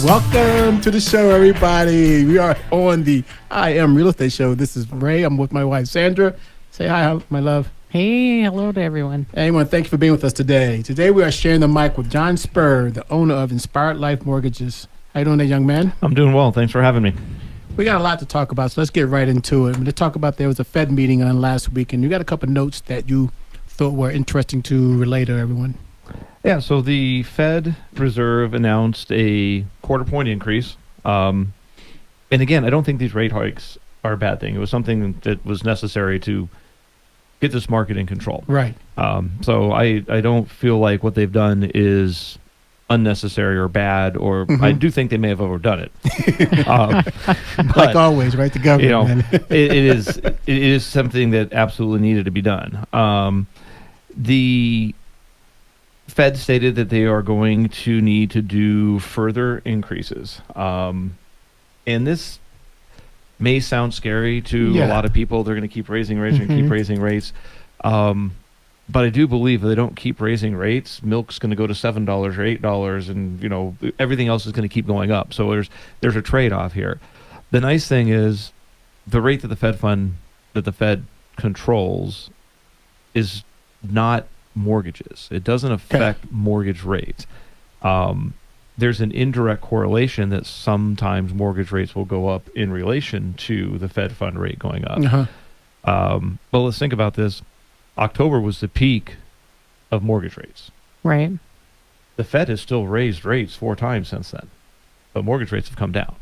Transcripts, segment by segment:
Welcome to the show, everybody. We are on the I Am Real Estate Show. This is Ray. I'm with my wife, Sandra. Say hi, my love. Hey, hello to everyone. Hey, everyone, thank you for being with us today. Today, we are sharing the mic with John Spur, the owner of Inspired Life Mortgages. How you doing there, young man? I'm doing well. Thanks for having me. We got a lot to talk about, so let's get right into it. To talk about, there was a Fed meeting on last week, and you got a couple notes that you thought were interesting to relay to everyone. Yeah, so the Fed Reserve announced a quarter point increase. And again, I don't think these rate hikes are a bad thing. It was something that was necessary to get this market in control. Right. So I don't feel like what they've done is unnecessary or bad, or I do think they may have overdone it. But, like always, right? The government. it is something that absolutely needed to be done. The Fed stated that they are going to need to do further increases. And this may sound scary to a lot of people. They're going to keep raising rates and keep raising rates. But I do believe if they don't keep raising rates, milk's going to go to $7 or $8, and everything else is going to keep going up. So there's a trade-off here. The nice thing is the rate that the Fed controls is not mortgages. It doesn't affect mortgage rates. There's an indirect correlation that sometimes mortgage rates will go up in relation to the Fed fund rate going up. But let's think about this. October was the peak of mortgage rates. Right. The Fed has still raised rates 4 times since then, but mortgage rates have come down.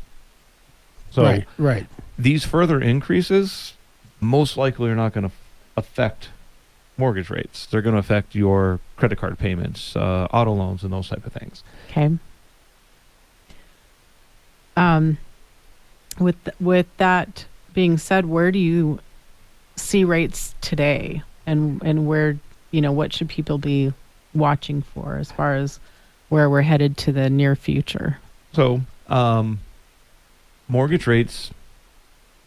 So right. These further increases most likely are not going to affect mortgage rates. They're going to affect your credit card payments, auto loans, and those type of things. Okay. With that being said, where do you see rates today, and where, what should people be watching for as far as where we're headed to the near future? So, mortgage rates,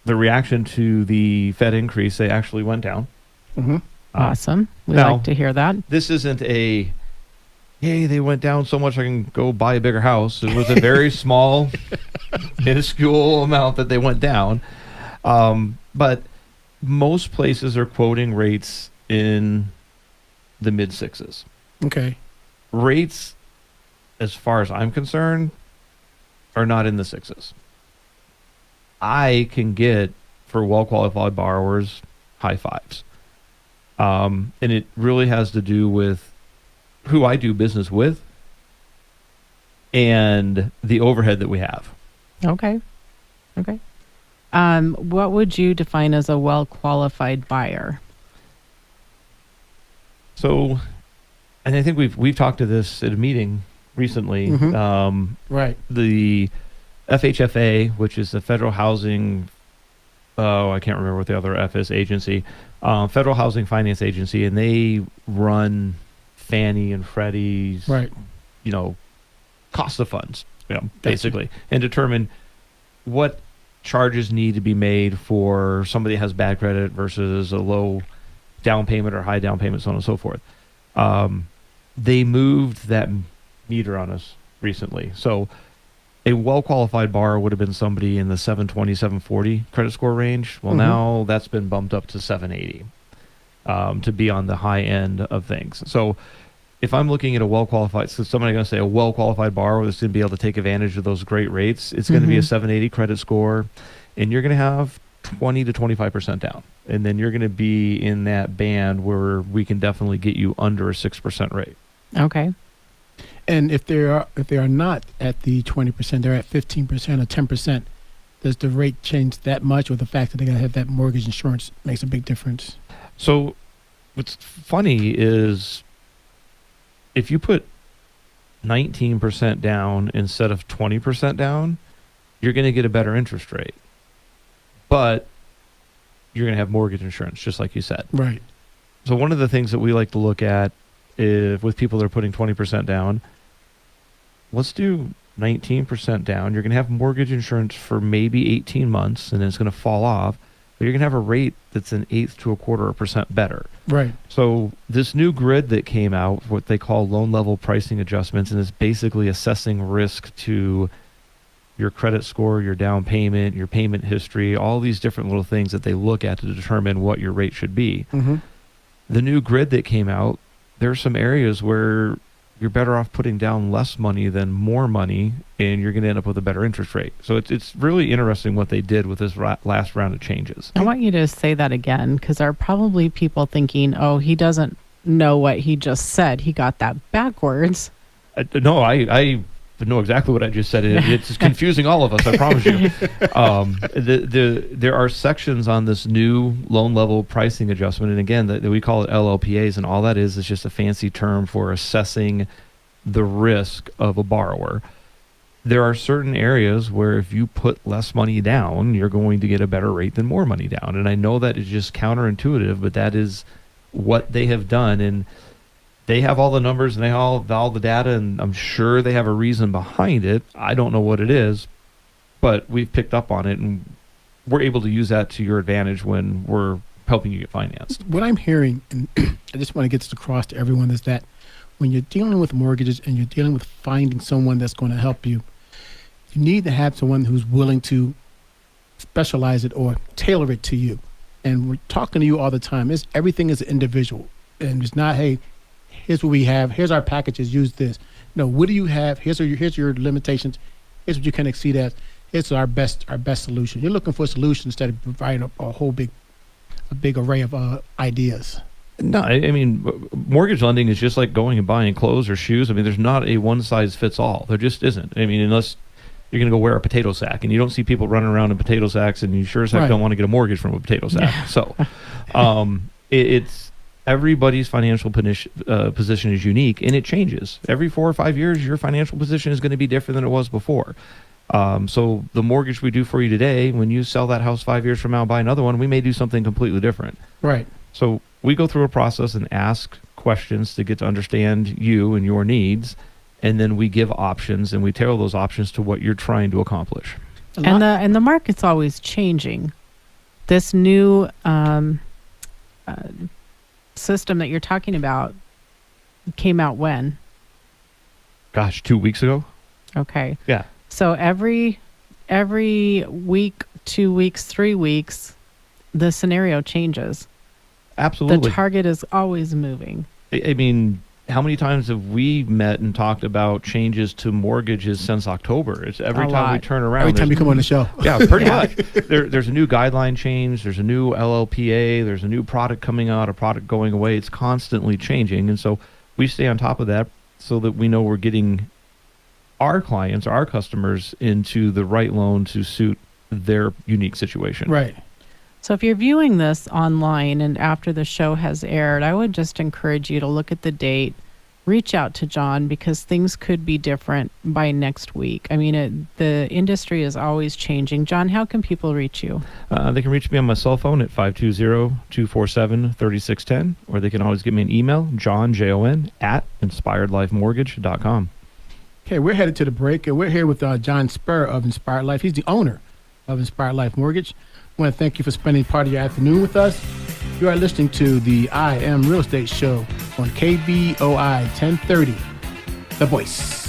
the reaction to the Fed increase, they actually went down. Awesome. We like to hear that. This isn't hey, they went down so much I can go buy a bigger house. It was a very small, minuscule amount that they went down. But most places are quoting rates in the mid-6s. Okay. Rates, as far as I'm concerned, are not in the 6s. I can get, for well-qualified borrowers, high 5s. And it really has to do with who I do business with and the overhead that we have. Okay. What would you define as a well-qualified buyer? So, and I think we've talked to this at a meeting recently. Right. The FHFA, which is the Federal Housing, I can't remember what the other F is, agency, Federal Housing Finance Agency, and they run Fannie and Freddie's, cost of funds, basically, and determine what charges need to be made for somebody that has bad credit versus a low down payment or high down payment, so on and so forth. They moved that meter on us recently. So a well-qualified borrower would have been somebody in the 720, 740 credit score range. Well, now that's been bumped up to 780 to be on the high end of things. So if I'm looking at a well-qualified, so somebody going to say a well-qualified borrower that's going to be able to take advantage of those great rates, it's going to be a 780 credit score, and you're going to have 20 to 25% down. And then you're going to be in that band where we can definitely get you under a 6% rate. Okay. And if they are not at the 20%, they're at 15% or 10%. Does the rate change that much, or the fact that they gotta have that mortgage insurance makes a big difference? So, what's funny is if you put 19% down instead of 20% down, you're going to get a better interest rate, but you're going to have mortgage insurance, just like you said. Right. So one of the things that we like to look at is with people that are putting 20% down, let's do 19% down. You're going to have mortgage insurance for maybe 18 months, and then it's going to fall off. But you're going to have a rate that's an eighth to a quarter of percent better. Right. So this new grid that came out, what they call loan level pricing adjustments, and is basically assessing risk to your credit score, your down payment, your payment history, all these different little things that they look at to determine what your rate should be. Mm-hmm. The new grid that came out, there's some areas where you're better off putting down less money than more money, and you're going to end up with a better interest rate. So it's really interesting what they did with this last round of changes. I want you to say that again, because there are probably people thinking, oh, he doesn't know what he just said. He got that backwards. No, I know exactly what I just said. It's confusing all of us, I promise you. There are sections on this new loan level pricing adjustment, and again, we call it LLPAs, and all that is just a fancy term for assessing the risk of a borrower. There are certain areas where if you put less money down, you're going to get a better rate than more money down. And I know that is just counterintuitive, but that is what they have done. And they have all the numbers and they have all the data, and I'm sure they have a reason behind it. I don't know what it is, but we've picked up on it, and we're able to use that to your advantage when we're helping you get financed. What I'm hearing, and I just want to get this across to everyone, is that when you're dealing with mortgages and you're dealing with finding someone that's going to help you, you need to have someone who's willing to specialize it or tailor it to you. And we're talking to you all the time. Everything is individual, and it's not, hey, here's what we have. Here's our packages. Use this. No, what do you have? Here's your limitations. Here's what you can exceed at. Here's our best solution. You're looking for a solution instead of providing a whole big array of ideas. No, I mean, mortgage lending is just like going and buying clothes or shoes. I mean, there's not a one size fits all. There just isn't. I mean, unless you're going to go wear a potato sack, and you don't see people running around in potato sacks, and you sure as heck don't want to get a mortgage from a potato sack. Yeah. So, it's everybody's financial position is unique, and it changes every 4 or 5 years. Your financial position is going to be different than it was before. So the mortgage we do for you today, when you sell that house 5 years from now and buy another one, we may do something completely different. Right. So we go through a process and ask questions to get to understand you and your needs, and then we give options, and we tailor those options to what you're trying to accomplish. And the market's always changing. This new system that you're talking about came out when? Gosh, 2 weeks ago. Okay. Yeah. So every week, 2 weeks, 3 weeks, the scenario changes. Absolutely. The target is always moving. I mean, how many times have we met and talked about changes to mortgages since October? It's every time we turn around. Every time you come on the show. Yeah, pretty much. There's a new guideline change. There's a new LLPA. There's a new product coming out, a product going away. It's constantly changing. And so we stay on top of that so that we know we're getting our clients, our customers, into the right loan to suit their unique situation. Right. So if you're viewing this online and after the show has aired, I would just encourage you to look at the date, reach out to John, because things could be different by next week. I mean, the industry is always changing. John, how can people reach you? They can reach me on my cell phone at 520-247-3610, or they can always give me an email, Jon, @inspiredlifemortgage.com. Okay, we're headed to the break, and we're here with John Spur of Inspired Life. He's the owner of Inspired Life Mortgage. I want to thank you for spending part of your afternoon with us. You are listening to the I Am Real Estate Show on KVOI 1030, The Voice.